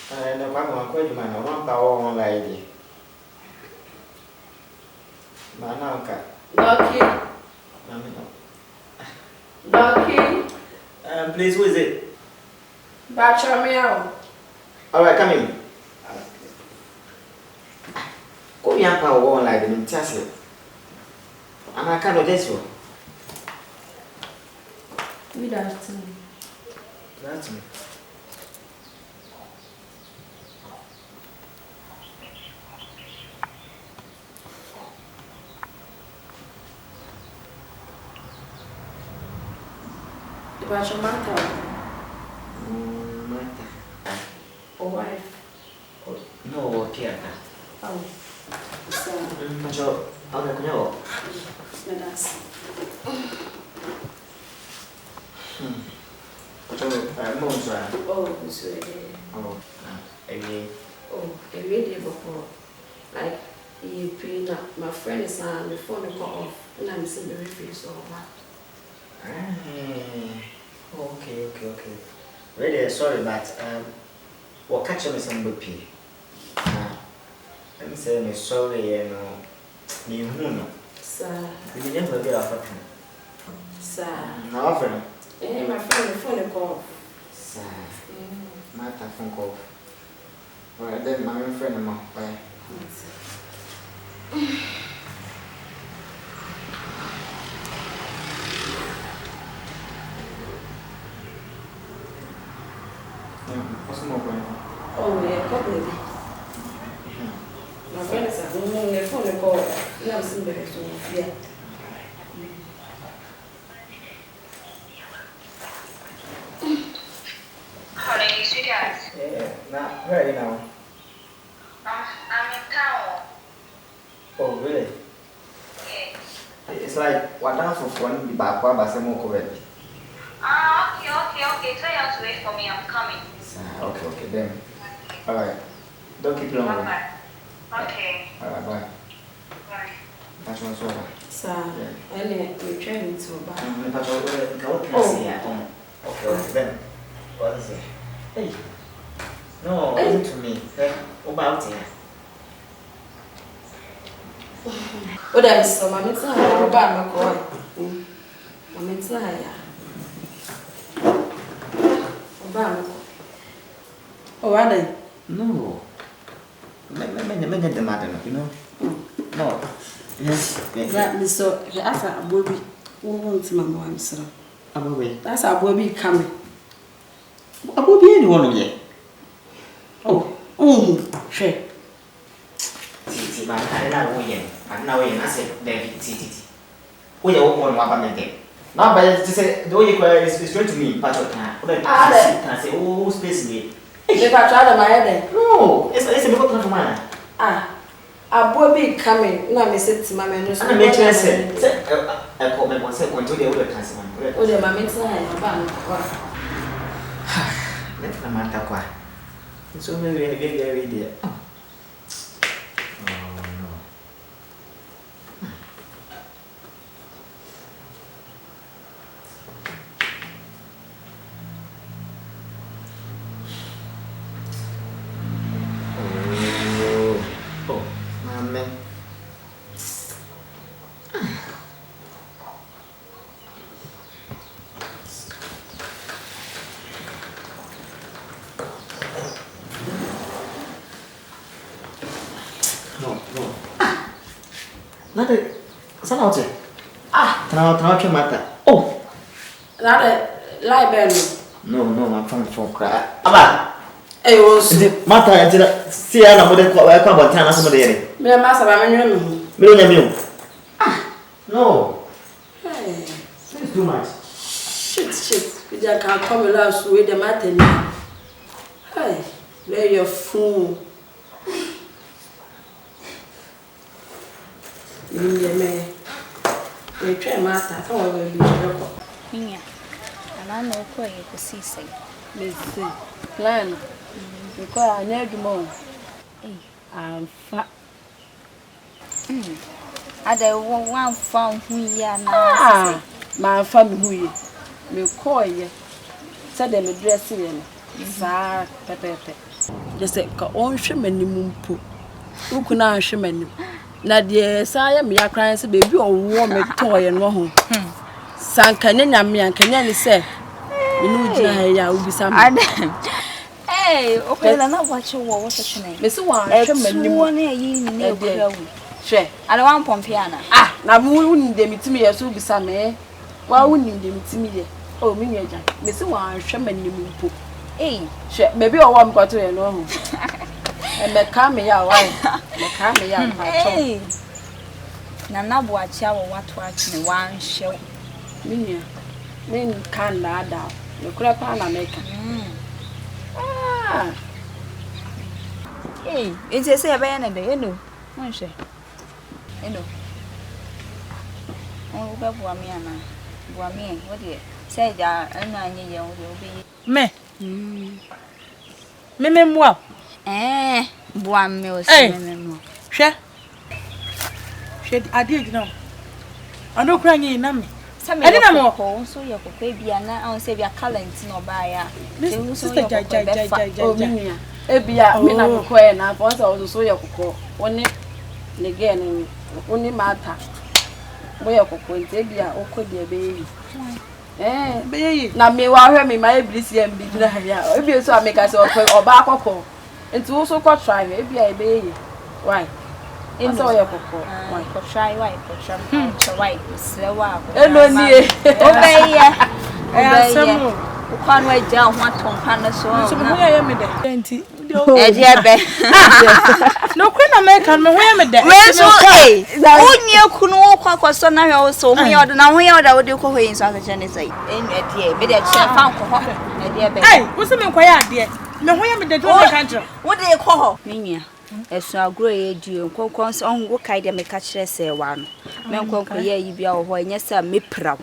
No, I'm quite man. I want power on lady. Manaka. Boakye. Boakye. Please, who is it? Bacha meow. Alright, come in. Go young power on like the Mintassi. And I can't guess you. Good afternoon. That's me. Bacha Mata. Mata. Or wife. No, Pierre. Oh. So, Macho, I'll know. that's. Monza. Oh, so Oh, a radio before. Like, you pay up. My friend is on the phone call off, and I'm seeing the refuse or what. Okay. Really sorry, but what catch me some BP. I'm saying sorry, you know, me Sir. You never get off of him. Sir. No, friend. My friend, the phone call. Sir. My phone call. Alright, then my friend, Mom. Bye. What's more going on? Oh, yeah, probably. My friend is at the phone call. Now, see the rest of yeah. Honey, sweetheart. Yeah, not ready now. I'm in town. Oh, really? Yes. It's like what down for fun, the back one, but some more correctly. Okay. Tell you to wait for me. I'm coming. Okay, then. Alright. Don't keep long. Bye. Okay. Alright, bye. Bye. That's one so. Sir, we're trying to buy. Okay, then. What is it? Hey. No, listen to me. About it. What I saw, my mitzvah, I'm about my boy. My mitzvah, oh, are they? No. Make the matter, you know? No. Yes. That is so. That's a baby. Won't see my boy, sir. A baby. That's a baby coming. A baby, anyone yet? Sure. See, but I don't know yet. And now, I said, David, see. We are one more. Now, but to say, the way you is straight to me, but you can't say, oh, space me. If I try to my head, no, it's a little bit of mine. A baby coming. No, I said to my man, I make you say, I call me one second to the other class. Oh, the mamma said, let's not matter. It's only very dear. Maame. No. Nada. Sana wote. Tunawachia mata. Oh. Nada library. No, I'm from cry. Aba. Eh, was mata ntina si ana mode kwa bota na so mode yere. Me ma saba me nwe me. Me no nyame o. No. Hey, it's too much. Shit. We just can't come last with the matter. Hey, lay your fool. Me. We try matter. Come on, baby. Yeah. And I know where you could see say. Let's see. Plan. Because I need more. I'm fat. I don't want one found who ya now. My family who me call you. Said them dressing. Pepe. Just say ka on hwe manimu mpo. Ukuna hwe manimu. Na de saya me yakran se baby owo me toye no ho. Sanka nyanya me ankanya ni se. Minu gina ha ya ubisa me. Hey, okay, na watch wo what chene. Me se wa hwe manimu. Wo na yi ni na okura wu. Hwe. Ana wan pompiana. Na mu wuni de mitimi ye so ubisa me. Wa wuni de mitimi ye. Oh, me nyaja. Me se wa hwe manimu mpo. Hwe, baby owo me kwato ye no ho. Me kame ya why? Me kame ya Hey. Na nabo acha wo wato achine wan hyew. Minya. Men kan na da. Me kura pa na meka. Hey, ite se ya be na de, eno. Won hye. Eno. O be bua me ana. Bua me, what dey? Say ja enu anye ye wo de obi. Me. Me mua. Bua me o se me no. Hwe. Hwe ade gina. Ano kura nyi na me. Ade na mo ko so ye kokwe bia na on se bia talent no ba ya. Sister ja. Oh minya. Ebia me na kokwe na for so ye kokko. Woni le ge ni woni mata. Mo ye kokko nte bia okodi ebe yi. Be yi. Na me wa hwe me ma eblisi em bi gina ha ya. Ebia so ameka se oba akokko. Nti wo so ko try me ebia ebe yi. Why? Eso ye kokko. Why ko try why ko try why Serwaa. Eno nie. Obeya. Asemu. Ukwan wa ja ho atompa na so. So me hoya me de. Enti. Ebe. No kwen na me kan me hoya me de. We so onye kunu kwa kwaso na hwe so ho ye oda na ho ye oda wo de ko hoyin so akache ne sai. Enu ade me de che fa nko ho. Ade ebe. Wo se me nkwaya ade. Me hoya me de do me kan tro. Wo de ko ho. Minya. Esu agro ye die nkonkon so onwo kai de me ka kire Serwaa no. Me nkonkon ye yi bia wo ho enye sa me praw.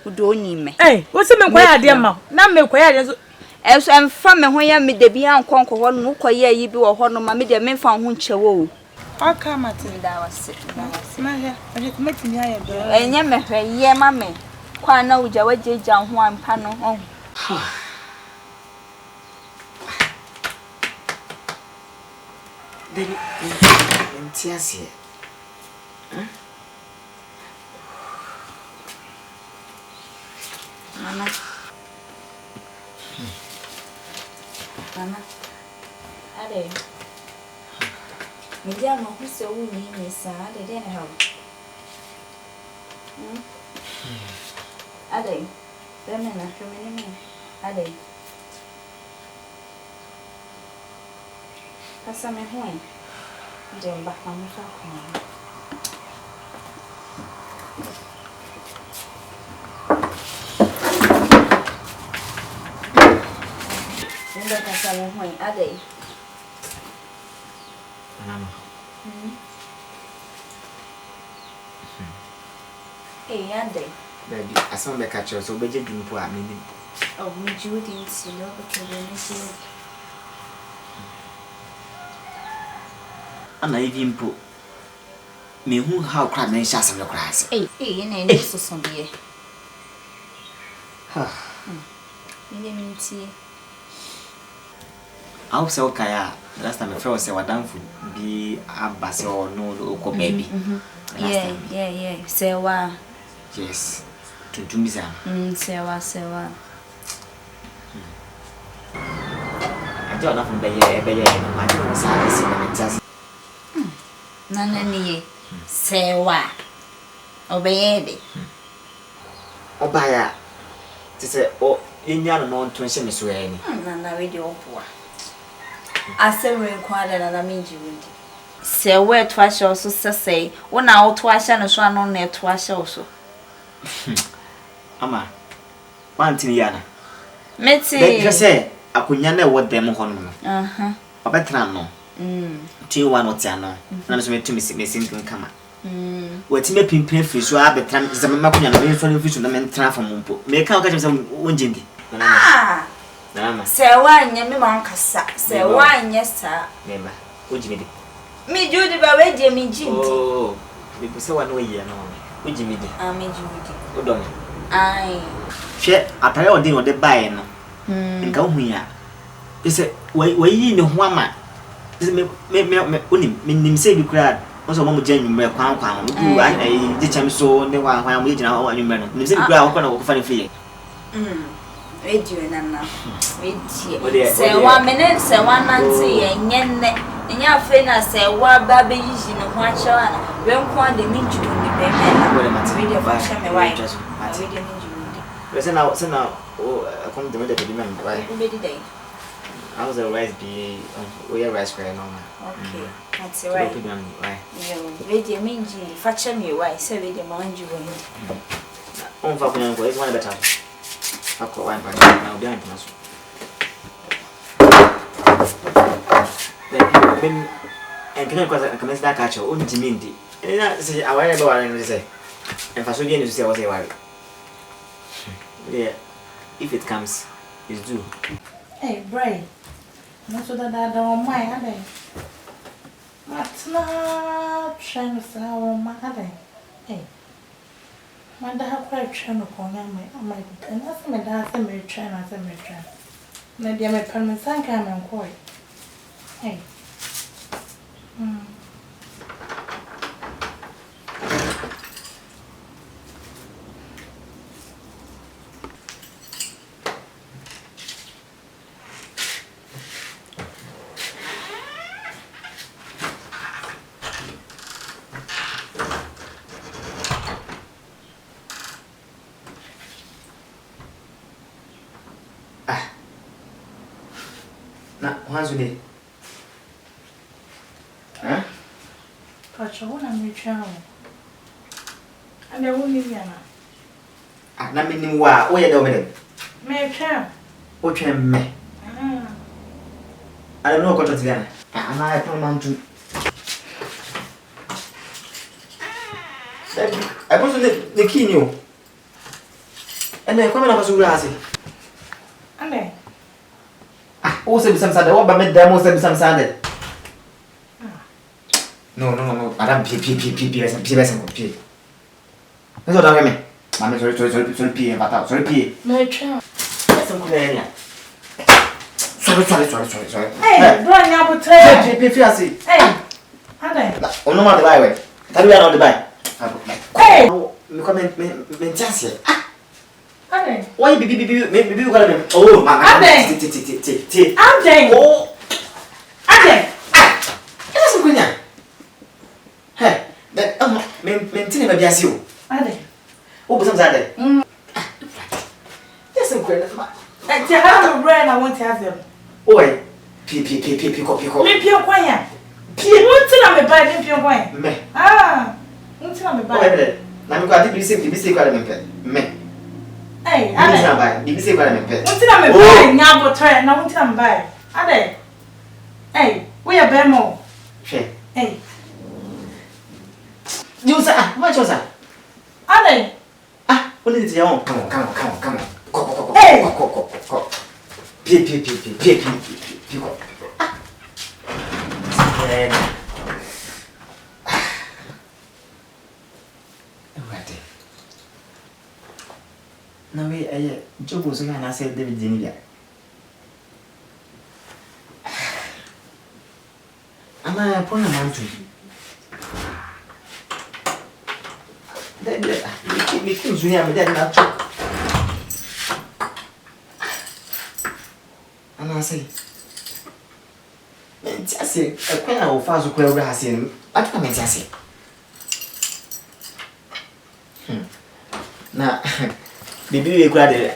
Wo do oni me. Wo se me nkwaya ade ma. Na me nkwaya ade so Esu emfa me ho ya me de bia nkonkon ho no ko ye yi bi wo ho no ma me de me fa ho nchewo. Aka mate Da wase. ma ya. Aje matini aye do. Enye me hwe ye ma me. Kwa na uja wajeja ho ampa no ho. Then Tiasia. Mama. Ade. Me dia no ho se wo ni sa ade de na ha. Ade. Deme na hweme ni. Ade. Passa me ruim. De embarcar no saco. Ainda passa me ruim. Ade. Mama. Hey, ade. Baby, asan be catch so be je dumpo a me ni. Oh, me Judy nsilo because we see. Ana even mpo. Me hu how cry me sha asem le cry ase. Na ni so so de. Ha. Ni minti. Aw se okaya, last time I felt say wadanfo bi abase or no ko baby. Yeah. Serwaa. Yes. Tuntumisa. Serwaa. Ajo na fun be ye no ma jo sa ase na mentas. Nana ni Serwaa. Obeyede. Obaya. Ti se o yenya no nto nche me so ani. Nana we de opoa. Asemre kwada na minji windi. Serwaa to asha so sesei. Wona wo to asha no so ano na to asha so. Ama. Wantini yana. Meti. Be say akonya na wo dem ho no. Obetra no. Ti wa no tia no. Na so metumi mesin kama. Wati me pimpin fi so abetra zama makonya no me so no fi so na me ntra fa mumpo. Me ka o ka chem se wonjindi. Nana. Serwaa nya me man kasa. Serwaa nya sa. Memba. Ojimidi. Mi Judy ba we je mi jindi. Oh. Me buse wa no ye no. Ojimidi. Mi Judy. Odom. Ai. Hwe atare odin ode bae no. Nka hu ya. Is it where you know one man? Is it me say you cried? Also, one genuine crown. I did him so the one when I'm waiting out you man. You say you cry on funny free. Wait you and wait say 1 minute, say 1 nancy, and your friend I say, what baby is in a one shot. When one the mean you in the baby, my wife just send out, I come to the demand. Right? I was a rice be we are rice crying on. Okay, that's right. Wait, you mean, fetch me, why, say the mind you went. On Fabian, where's one better? I'll call one back now behind us. And can I commence that catcher, only Mindy. And I say, I want to go and say, and for so again, you say, I was a while. Yeah, if it comes, it's due. Hey, Bray. Not so that I don't mind, are they? That's not trying to say, oh, my, are they? Hey. My dad quite trying to call me, I might, and that's my dad, I'm very trying, as I'm very trying. Maybe I'm a permanent son, come and call it. Hey. Once a day. Huh? But you want to meet you. And I won't leave you now. I'm not meaning why. Oh, you're doing May I? What you me? I don't know what to do. I don't want to. I put the key new. And then come up to Rasi. And then? Oh, some Sunday. What about demo some Sunday? No. I don't pee. That's what I mean. Maame, sorry, pee, but sorry, pee. May I? Some good area. Sorry. Hey, bro, now put it. Hey, and then? Oh, no matter the byway. Tell me on the bike. Hey! You come in, chance. And then? Why maybe you got him? Oh, my God. And then? Oh, and then? that's a good night. Hey, that maintain a biasio. And then? Oh, but some Saturday. That's a good night. And to have a brand, I want to have them. Oh, pick. Maybe you're quiet. What's it on the bike? Maybe you're quiet. Me. Ah, what's it on the bike? I'm going to be safe. Me. Hey, Ade. Bibi say kwala mempe. Unti na me buy nya botore na unti na me buy. Ade. Hey, we are bemo. She. Hey. You say what you say? Ade. What did you want? Come on. Go. Hey. Go. Pee. Go. Na we jogo so na say David Dinibia. Ama pona mantu. Me kinzu ya me na to. Ana say. Me tiase, kwena wo fa so kwa wura hase no. Atuka me tiase. Na bibi we kura de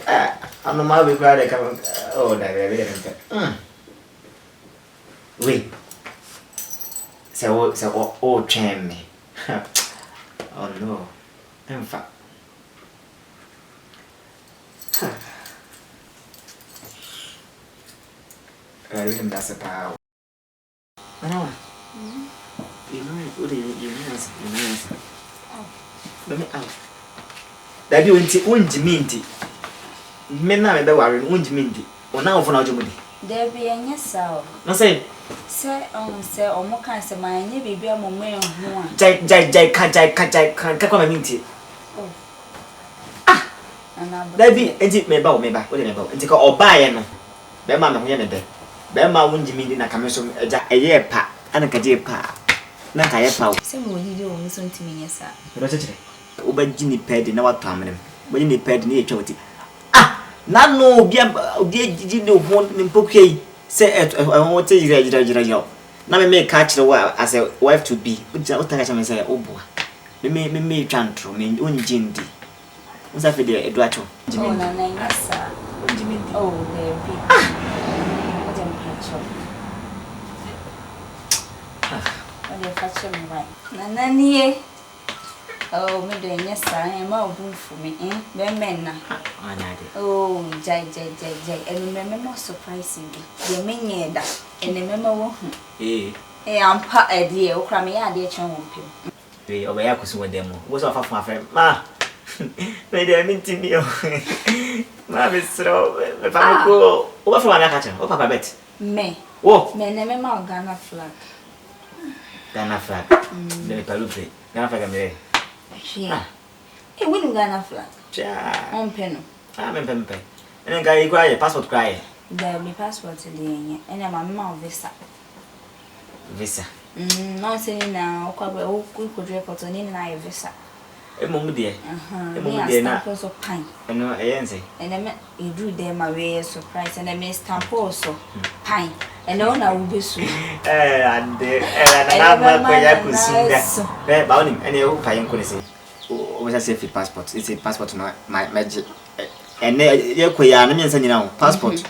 anoma we kura de come oh da we wait so oh train me oh no in fact I really that's a power no you know let me out that you won't minty. Men now be worry, won't minty. Or now for now, Jumudi. There be any sow. No say, say, or more kinds of mine, maybe be a moment. Jai, can't come and minty. And there be, and it may bow me back, whatever, and take all buy and be mamma, we are Bema wunji mindi na kameso eja eye pa ana kaje pa na kaye pa Se mo yi de o nso ntimi nyesa ro chechire ubaji ni pedi na watu amene ubaji ni pedi ni etwa oti ah na no obi jiji ne ho mpokye se wote jira na me ka kire wa as a wife to be utaka chama say obua me twantro me unji ndi unsa fe de edu acho oh na nyesa unji mindi oh baby Ode fache mwa. Nananie. Oh, me do nyesa ma obunfu me be men na. Anyade. Oh, jai. Enu me mo surprise bi. De menye da. Enu me wo hu. Ampa ade e okra me ya ade chen wo mpem. Oba ya kusu wo demo. Wo so afafu afem. Ma. Me de minti mi o. Ma be sro. Me fa ko. O ba fa ma ka chen. O papa bet. Me. Wo. Me ne me ma Ghana flag. Ghana flag. De palupe. Ghana flag me. Yeah. Win Ghana flag. Cha. On pen. Mempe. Enen ga yi kwa passport kwa ye. There be passport de yen. Ena ma visa. Visa. No say na okwa be o ku report ni na visa. Emom de. Emom de na. So pine. Eno eyense. Ena me do them away surprise and me stamp also pine. And no na we be so. Ande na ma ko ya kusinda. Be ba onim ene o pa yen ko ne se. O say fit passport. It's a passport my magic. Ene ye ko ya na me nsa nyina ho passport.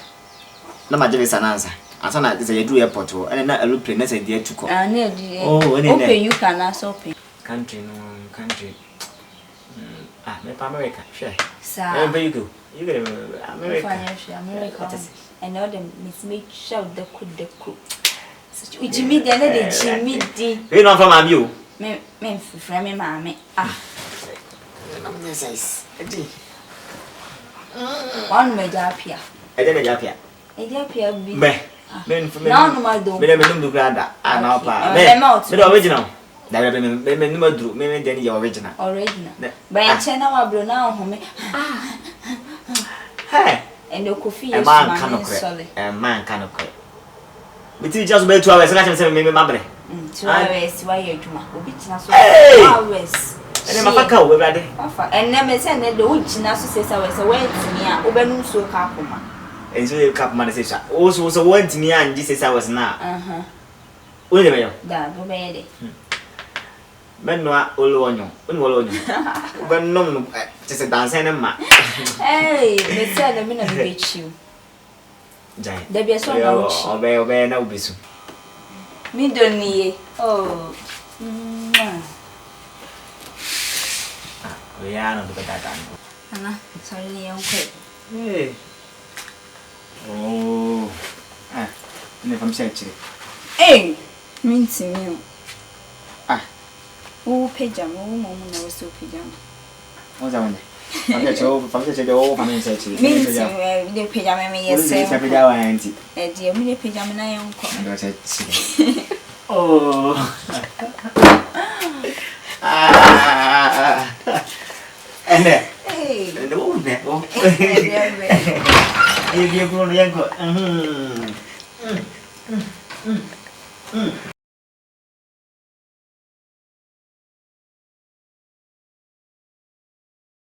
Na ma visa na ansa. Ansa na say you do airport o. Ene na aeroplane na say dey tuko. Na dey. Oh, ene open you can also open. Country. Me pa America. Sure. Sa. Where you go? You go to America. And all them make shout the coup. Such Jimmy the other Jimmy D. You know from Maame. Me from me Maame. I'm size. One me japia. I didn't japia. E japia bi. Me from me. No my do. Me num do granda. Ah na pa. Me the original. That me num do. Me then your original. But I chena wa bro na ho me. Hey. And the coffee is solid. A man cannot quit. But you just wait 2 hours. I can say, maybe my brain. 2 hours, why you do my business? 2 hours. And then my cow, we're ready. And never send the witch in us says I was away to me. Obenum so capuma. And so you cap manization. Also, was a word to me, and this is I was now. Wait a minute. That obey it. Men no olonyo unwolonyo ben nom just a dance and ma hey me say na me na be chiu jai there be so na uchi obey na ubisu me don nie oh we are not the data ana sorry ni uncle hey oh ne fam say chire hey minti me o pejam o mo na o so pejam o za wonde famke che o famke che chi mi de pejam me yes se se pejam anti e di mi de pejam na yon ko ndo che chi oh ene ene o ne o e bien pro yango